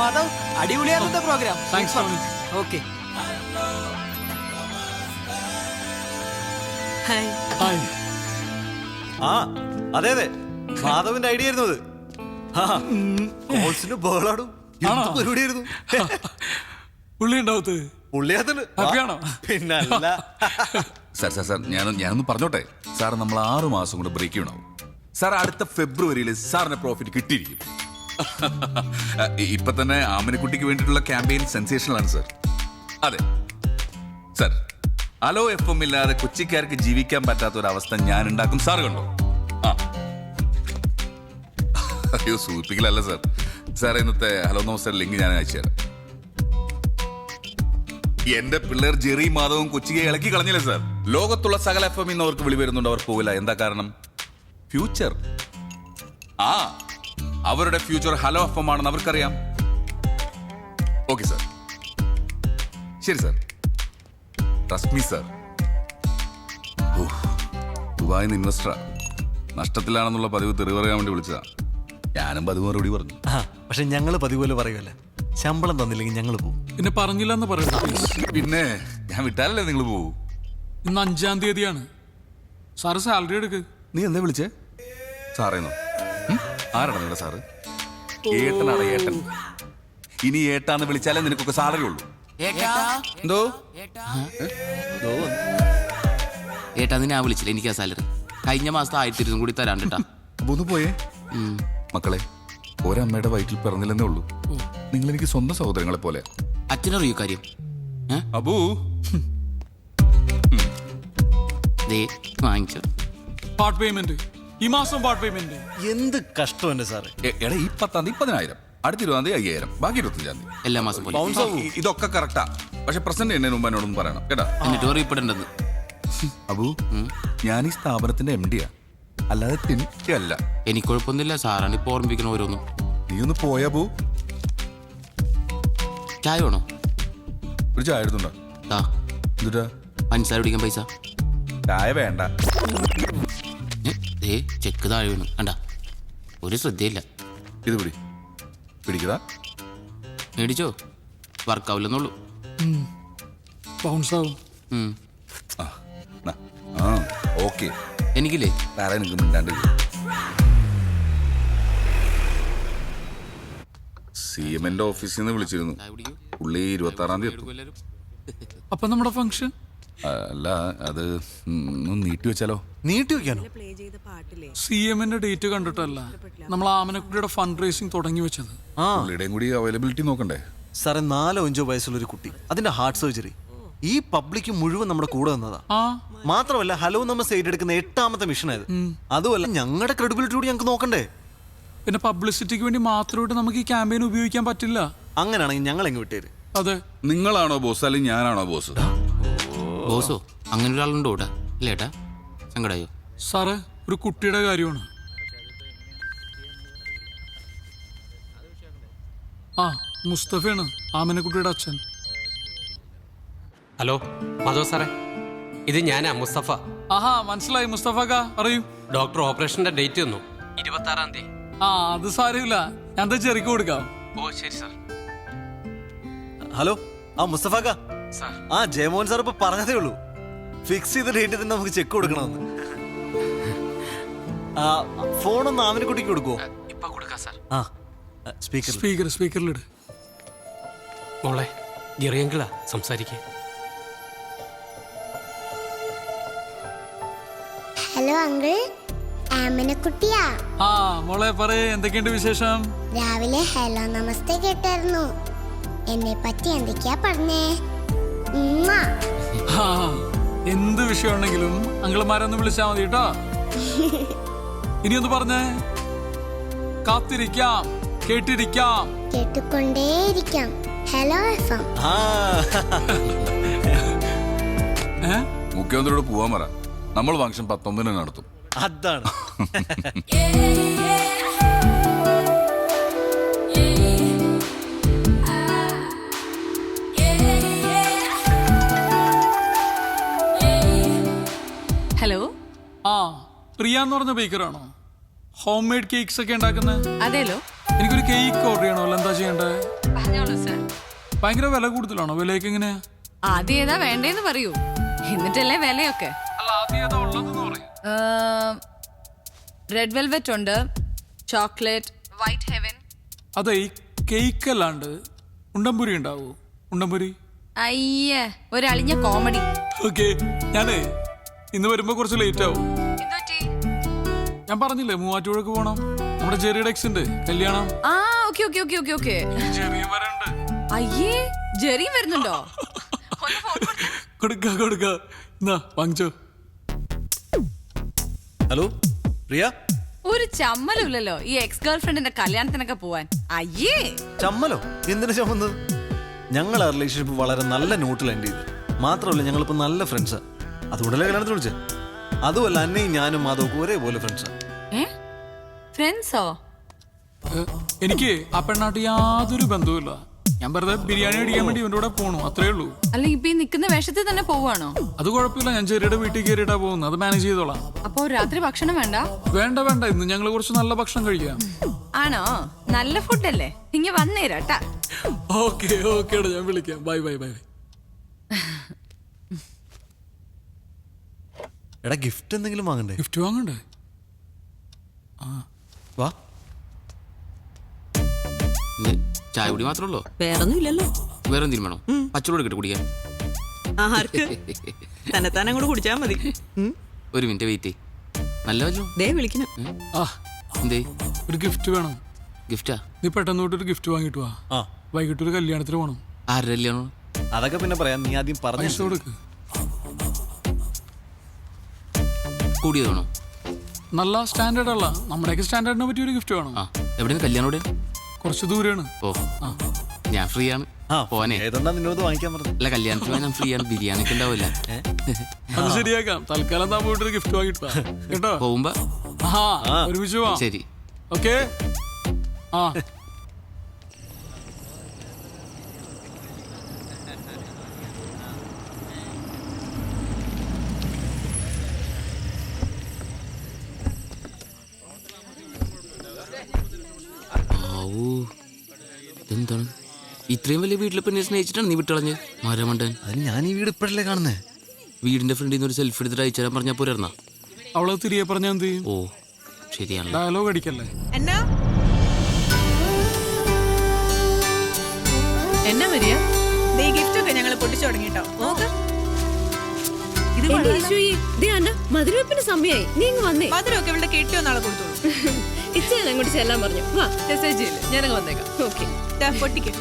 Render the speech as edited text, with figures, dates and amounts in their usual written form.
Madhav അടിപൊളിയായിരുന്ന programme. Okay ആ അതെ അതെ മാധവന്റെ ഐഡിയ ആയിരുന്നു അത്. ബോളാടും പരിപാടിയായിരുന്നു. പിന്നല്ല സാർ സാർ സാർ ഞാനൊന്ന് പറഞ്ഞോട്ടെ സാർ, നമ്മൾ 6 മാസം കൊണ്ട് ബ്രേക്ക് ചെയ്യണം സാർ. അടുത്ത ഫെബ്രുവരിയിൽ സാറിന് പ്രോഫിറ്റ് കിട്ടിയിരിക്കും. ഇപ്പൊ തന്നെ ആമനക്കുട്ടിക്ക് വേണ്ടിയിട്ടുള്ള ക്യാമ്പയിൻ സെൻസേഷണലാണ് സാർ. അതെ സാർ, ഹലോ FM ഇല്ലാതെ കൊച്ചിക്കാർക്ക് ജീവിക്കാൻ പറ്റാത്ത ഒരു അവസ്ഥ ഞാൻ ഉണ്ടാക്കും. സാർ കണ്ടോ? ആ അയ്യോ സൂചിപ്പിക്കലല്ല സാർ. സാർ ഇന്നത്തെ ഹലോ നമസ്തേ ലിങ്ക് ഞാൻ അയച്ചുതരാം. എന്റെ പിള്ളേർ ജെറി മാധവും കൊച്ചിയെ ഇളക്കി കളഞ്ഞില്ലേ സാർ. ലോകത്തുള്ള സകല FM ഇന്ന് അവർക്ക് വിളി വരുന്നുണ്ട്, അവർ പോവില്ല. എന്താ കാരണം? ഫ്യൂച്ചർ. ആ അവരുടെ ഫ്യൂച്ചർ ഹലോ FM ആണെന്ന് അവർക്കറിയാം. ഓക്കെ സാർ, ശരി സാർ, ട്രസ്റ്റ് മീ സാർ. ദുബായിന്ന് ഇൻവെസ്റ്ററാ, നഷ്ടത്തിലാണെന്നുള്ള പതിവ് തെറി പറയാൻ വേണ്ടി വിളിച്ചതാ. ഞാനും പതിവ് മറുപടി പറഞ്ഞു. പക്ഷെ ഞങ്ങള് പതിപോലെ പറയുമല്ലേ, ശമ്പളം തന്നില്ലെങ്കിൽ ഞങ്ങൾ പോകും. പിന്നെ പറഞ്ഞില്ലെന്ന് പറയണ്ട. പിന്നെ ഞാൻ വിട്ടാലല്ലേ നിങ്ങൾ പോകൂ. ഇന്ന് 5-ാം തീയതിയാണ്. സാറ് സാലറി എടുക്ക്. നീ എന്താ വിളിച്ചേ? സാറേന്നോ? ആരാണ് നിങ്ങളുടെ സാറ്? ഏട്ടനാണ് ഏട്ടൻ. ഇനി ഏട്ടാന്ന് വിളിച്ചാലേ നിനക്കൊക്കെ സാലറി ഉള്ളൂ. എന്തോ ഏട്ടാ ഞാൻ വിളിച്ചില്ല, എനിക്കാ സാലറി. കഴിഞ്ഞ മാസത്തെ 1200 കൂടി തരാൻ കേട്ടാ. ഒന്ന് പോയേ മക്കളെ, ഒരമ്മയുടെ വയറ്റിൽ പിറന്നില്ലെന്നേ ഉള്ളൂ. നിങ്ങൾ എനിക്ക് സ്വന്തം സഹോദരങ്ങളെ പോലെ. അച്ഛനറിയോ കാര്യം? അബൂ വാങ്ങിച്ചോ പാർട്ട് പേയ്മെന്റ്. ഈ മാസം പാർട്ട് പേയ്മെന്റ്. എന്ത് കഷ്ടം എന്റെ സാറ്. എടാ ഈ 10-ാം തീയതി 10,000, അടുത്ത 20-ാം തീയതി 5,000, ബാക്കി 25-ാം തീയതി എല്ലാ മാസം പോലെ. ഇതൊക്കെ കറക്റ്റാ. പക്ഷെ പ്രസന്റ് എന്നെ മുമ്പ് എന്നോടൊന്നും പറയണം കേട്ടാ. എന്നിട്ട് അറിയപ്പെടേണ്ടത് അബു, ഞാൻ ഈ സ്ഥാപനത്തിന്റെ MD-യാ, അല്ലാതെ തിന്നിട്ടല്ല. എനിക്ക് കുഴപ്പമൊന്നുമില്ല, സാറാണ് ഇപ്പൊ ഓർമ്മിപ്പിക്കണം ഓരോന്നും. നീ ഒന്ന് പോയാ പോ. ചായ വേണോ? ഒരു ചായ എടുത്തുണ്ടോ? എന്നിട്ടാ പഞ്ചസാര പിടിക്കാൻ പൈസ. ചായ വേണ്ട. ചെക്ക് താഴെ വീണു കണ്ട, ഒരു ശ്രദ്ധയില്ല. ഇത് പിടിക്കതാ, മേടിച്ചോ, വർക്കാവില്ലെന്നുള്ളൂ. ഓക്കെ. എനിക്കില്ലേ വേറെ നിനക്ക് മിണ്ടാണ്ട്. CM-ന്റെ ഓഫീസിൽ നിന്ന് വിളിച്ചിരുന്നു. പുള്ളി 26-ാം തീയതി എത്തും. അപ്പൊ നമ്മുടെ ഫംഗ്ഷൻ അല്ല, അത് നീട്ടി വെച്ചാലോ? നീട്ടി വെക്കാനോ? CM-ന്റെ ഡേറ്റ് കണ്ടിട്ടല്ല, നമ്മൾ ആമനക്കുട്ടിയുടെ ഫണ്ട് റേസിംഗ് തുടങ്ങി വെച്ചത്. പുള്ളിയുടെയും കൂടി അവൈലബിലിറ്റി നോക്കണ്ടേ സാറേ? 4-5 വയസ്സുള്ള ഒരു കുട്ടി, അതിന്റെ ഹാർട്ട് സർജറി. ഈ പബ്ലിക് മുഴുവൻ നമ്മുടെ കൂടെ വന്നതാ. മാത്രമല്ല ഹലോ നമ്മൾ സൈഡ് എടുക്കുന്ന 8-ാമത്തെ മിഷനായത്. അതുമല്ല ഞങ്ങളുടെ ക്രെഡിബിലിറ്റി കൂടി ഞങ്ങൾക്ക് നോക്കണ്ടേ. പിന്നെ പബ്ലിസിറ്റിക്ക് വേണ്ടി മാത്രമായിട്ട് നമുക്ക് ഈ ക്യാമ്പയിൻ ഉപയോഗിക്കാൻ പറ്റില്ല. അങ്ങനെയാണെങ്കിൽ ഞങ്ങൾ എങ്ങ് വിട്ടേര്. അതെ, നിങ്ങളാണോ ബോസ് അല്ലെങ്കിൽ ഞാനാണോ ബോസ്? ബോസോ അങ്ങനെ ഒരാളുണ്ടോ ഇവിടെ? ഇല്ലേട്ടാ, സങ്കടായോ? സാറേ, ഒരു കുട്ടിയുടെ കാര്യമാണ്. മുസ്തഫയാണ് ആമനക്കുട്ടിയുടെ അച്ഛൻ. ഹലോ മാധവ് സാറേ, ഇത് ഞാനാ മുസ്തഫ. മനസ്സിലായി മുസ്തഫ. അറിയൂ. ഡോക്ടർ ഓപ്പറേഷന്റെ ഡേറ്റ് തന്നു, 26-ാം തീയതി. അത് സാരമില്ല, ഞാൻ ചെറിക്ക് കൊടുക്കാം. ഓ ശരി sir. Hello Mustafa Jayamohan sir ഇപ്പൊ പറഞ്ഞതേ ഉള്ളൂ, ഫിക്സ് ചെയ്ത ഡേറ്റ് തന്നെ നമുക്ക് ചെക്ക് കൊടുക്കണമെന്ന്. ഫോണൊന്ന് ആമനക്കുട്ടിക്ക് കൊടുക്കുവോ? ഇപ്പൊ കൊടുക്കാം സാർ. സ്പീക്കറിലിട്. മോളെ ജെറിയങ്കിളാ സംസാരിക്കേ. Hello uncle, ആമനക്കുട്ടിയാ. മോളെ പറയേ, എന്തൊക്കെയുണ്ട് വിശേഷം? രാവിലെ ഹലോ നമസ്തേ കേട്ടായിരുന്നു. എന്നെ പറ്റി എന്തൊക്കെയാ പറഞ്ഞേ? എന്ത് വിഷയമുണ്ടെങ്കിലും അങ്കിൾമാരൊന്ന് വിളിച്ചാ മതി കേട്ടോ. ഇനിയൊന്ന് പറഞ്ഞേ. കാത്തിരിക്കാം, കേട്ടിരിക്കാം, കേട്ടുകൊണ്ടേയിരിക്കാം. Hello FM. മുഖ്യമന്ത്രിയോട് പോവാൻ പറ, നമ്മൾ ഫംഗ്ഷൻ 19-ന് നടത്തും. അതാണ്. ഹലോ, പ്രിയ എന്ന് പറഞ്ഞ ബേക്കറാണോ ഹോം മെയ്ഡ് കേക്ക്സ് ഒക്കെ ഉണ്ടാക്കുന്നത്? അതേലോ. എനിക്കൊരു കേക്ക് ഓർഡർ ചെയ്യണമല്ലോ, എന്താ ചെയ്യണ്ടേ? പറഞ്ഞോളൂ സർ. ഭയങ്കര വില കൂടുതലാണോ? വിലയൊക്കെ എങ്ങനെയാ? ആദ്യം ഏതാ വേണ്ടേന്ന് പറയൂ, എന്നിട്ടല്ലേ വിലയൊക്കെ. അല്ല, ആദ്യം ഏതാ ഉള്ളതെന്ന് പറയും. റെഡ് വെൽവെറ്റ് ഉണ്ട്, ചോക്ലേറ്റ്, വൈറ്റ് ഹെവൻ. അതെ, ഈ കേക്ക് അല്ലാണ്ട് ഉണ്ടംപുരി ഉണ്ടാവോ? ഉണ്ടംപുരി. അയ്യേ, ഒരളിഞ്ഞ കോമഡി. ഓക്കെ, ഞാനേ ഇന്ന് വരുമ്പോ കുറച്ച് ലേറ്റ് ആവും. എന്തുപറ്റി? ഞാൻ പറഞ്ഞില്ലേ മൂവാറ്റുപുഴക്ക് പോണം, നമ്മുടെ ജെറിയുടെ എക്സിന്റെ കല്യാണം. ആ, okay okay okay okay okay. ജെറിയും വരണ്ട്. അയ്യേ, ജെറി വരുന്നുണ്ടോ? കൊടുക്ക കൊടുക്ക, എന്നാ വാങ്ങിച്ചോ. ഹലോ പ്രിയ. ഒരു ചമ്മലുമില്ലല്ലോ ഈ എക്സ് ഗേൾ ഫ്രണ്ടിന്റെ കല്യാണത്തിനൊക്കെ പോവാൻ. അയ്യേ, ചമ്മലോ? എന്തിനു ചമ്മന്നത്? ഞങ്ങൾ ആ റിലേഷൻഷിപ്പ് വളരെ നല്ല നോട്ടിൽ എൻഡ് ചെയ്ത്. മാത്രമല്ല ഞങ്ങളിപ്പോ നല്ല ഫ്രണ്ട്സാ. അതുകൊണ്ടല്ലേ കല്യാണത്തിന് വിളിച്ചേ. അതുമല്ല അന്നയും ഞാനും മാധവക്കും ഒരേപോലെ ഫ്രണ്ട്സാ. ഫ്രണ്ട്സോ? എനിക്ക് ആ പെണ്ണാട്ട് യാതൊരു ബന്ധവുമില്ല. ഞാൻ വെറുതെ ബിരിയാണി അടിക്കാൻ വേണ്ടി ഇവന്റെ കൂടെ പോണു, അത്രേ ഉള്ളൂ. അല്ല, ഇപ്പൊ ഈ നിക്കുന്ന വേഷത്തിൽ തന്നെ പോവാണോ? അത് കുഴപ്പമില്ല, ഞാൻ ജെറിയുടെ വീട്ടിൽ കയറിയിട്ടാ പോകുന്നത്, അത് മാനേജ് ചെയ്തോളാം. അപ്പൊ രാത്രി ഭക്ഷണം വേണ്ട? വേണ്ട വേണ്ട, ഇന്ന് ഞങ്ങൾ കുറച്ച് നല്ല ഭക്ഷണം കഴിക്കാം. ആണോ? നല്ല ഫുഡല്ലേ, ഇങ്ങ വന്നേരാട്ടാ. ഓക്കെ ഓക്കെ, ഞാൻ വിളിക്കാം. Bye bye bye. എടാ ഗിഫ്റ്റ് എന്തെങ്കിലും വാങ്ങണ്ടേ? ഗിഫ്റ്റ് വാങ്ങണ്ടേ? വാ. ചായ കുടി മാത്രമല്ലോ, വേറൊന്നും ഇല്ലല്ലോ. വേറെ എന്തെങ്കിലും വേണോ? പച്ചവെള്ളം എടുക്കട്ടെ കുടിക്കാൻ. ആർക്ക്? തന്നെത്താനെ കൂടെ കുടിച്ചാ മതി. ഒരു മിനിറ്റ് വെയിറ്റ്. നല്ല വല്ലോ ദേ വിളിക്കണം. ആ, എന്തേ? ഒരു ഗിഫ്റ്റ് വേണം. ഗിഫ്റ്റാ? നീ പെട്ടെന്ന് തൊട്ടൊരു ഗിഫ്റ്റ് വാങ്ങിട്ട് വാ. ആ, വൈകിട്ട് ഒരു കല്യാണത്തിന് പോകണം. ആരുടെ കല്യാണോ? അതൊക്കെ പിന്നെ പറയാം. നീ ആദ്യം പൈസ പറഞ്ഞു. കൊടുക്ക്. കൂടിയത് വേണോ? നല്ല സ്റ്റാൻഡേർഡ് അല്ല, നമ്മുടെയൊക്കെ സ്റ്റാൻഡേർഡിനെ പറ്റിയ ഒരു ഗിഫ്റ്റ് വേണം. ആ, എവിടെയാണ് കല്യാണം? എവിടെ? കുറച്ച് ദൂരെയാണ്. ഓ, ഞാൻ ഫ്രീ ആണ്. പോനെ. ഏതൊന്നാ നിന്നോട് വാങ്ങിക്കാൻ പറഞ്ഞു? അല്ല, കല്യാണത്തിന് ഞാൻ ഫ്രീ ആണ്. ബിരിയാണി ഒക്കെ ഉണ്ടാവില്ല. അത് ശരിയാക്കാം. തൽക്കാലം താൻ പോയിട്ടൊരു ഗിഫ്റ്റ് വാങ്ങിട്ട് വാ കേട്ടോ. പോകുമ്പോ ആ, ഒരുമിച്ച് പോവാം. ശരി. ഓക്കെ. ആ, എന്താണ് ഇത്രയും വലിയ വീട്ടിലെ പെണ്ണെ സ്നേഹിച്ചിട്ടാണ് നീ വിട്ടളഞ്ഞ് മരമണ്ടൻ? അതിന് ഞാൻ ഈ വീട് ഇപ്പോഴല്ലേ കാണുന്നേ. വീടിന്റെ ഫ്രണ്ടിൽ നിന്ന് ഒരു സെൽഫി എടുത്തിട്ട് അയച്ചു തരാൻ പറഞ്ഞാൽ പോരായിരുന്നാ? അവളെ തിരികെ പറഞ്ഞാൽ എന്ത് ചെയ്യും? ഓ, ശരിയാണ്. ഡയലോഗ് അടിക്കല്ലേ. എന്നാ വരിക? ഗിഫ്റ്റ് ഒക്കെ ഞങ്ങൾ പൊട്ടിച്ചു തുടങ്ങിട്ടോ. മധുരവെപ്പിന് സമയമായി, നീ ഇങ്ങ് വന്നേ. മധുരമൊക്കെ ഇവിടെ കെട്ടിയോ നാളെ കൊടുത്തോളൂ. ഇച്ചയാണ് അങ്ങോട്ട് ചെല്ലാൻ പറഞ്ഞു. വാ, മെസ്സേജ് ഞാനങ്ങ് വന്നേക്കാം. ഓക്കെ. പൊട്ടിക്ക്.